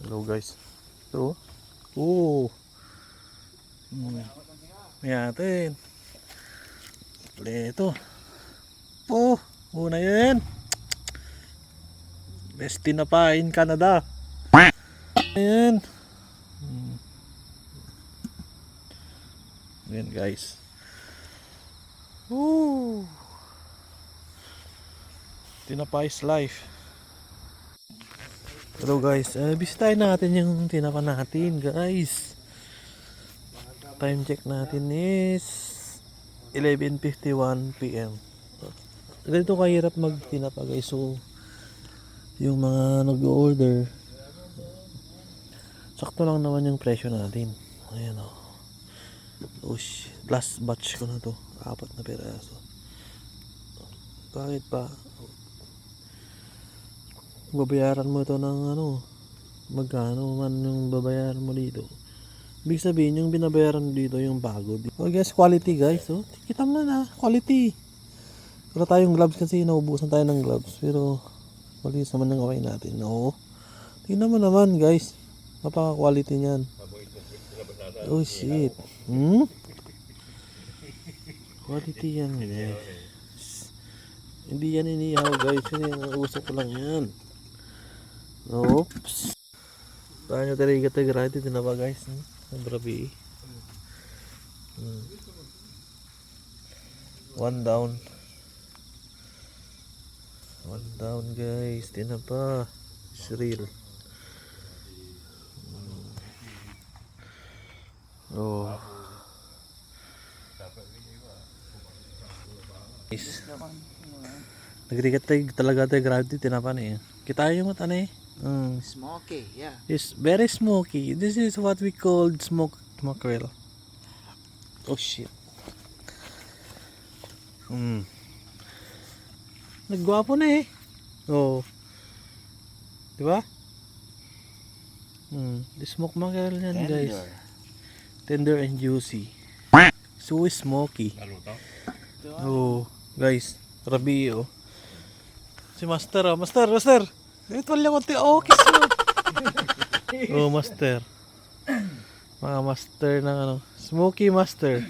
Hello guys. Ito. Oh. May atin. Ito. Oh. Una yan. Best tinapa in Canada. Ayan. Ayan guys. Woo. Tinapa is life. Hello guys. Bisitahin natin yung tinapa natin guys. Time check natin is 11:51 PM. Ganito kahirap magtinapa guys. So yung mga nag-order sakto lang naman yung presyo natin. Ayan o. Last batch ko na to. 4 na peraso. Bakit pa? Babayaran mo ito ng ano? Magkano man yung babayaran mo dito? Ibig sabihin yung binabayaran dito yung bago. Oh guys, quality guys. Oh, kita mo na, quality. Wala tayong gloves kasi naubusan tayo ng gloves. Pero malinis naman ng okay natin. No. Tingnan mo naman guys. Napaka-quality niyan. Oh shit. Quality yan guys. Hindi yan inihaw guys. Yan usok ko lang yan. Oops. Paano talaga ito gratis na ba guys? Brabi. One down guys. Tinapa. Shrill. Oh. Guys. Nagrigat talaga tayo gravity. Tinapa na eh. Kita yung mata na eh. Smoky, yeah. It's very smoky. This is what we call smoke mackerel. Oh shit. Nagwapo na eh. Oh. Diba? The smoke mackerel yan guys. Tender and juicy. So smoky. Oh, guys. Rabi oh. Si Master oh. Master. Ito lang konti. Oh, kiss mo. Oh, Master. Mga Master ng ano. Smoky Master.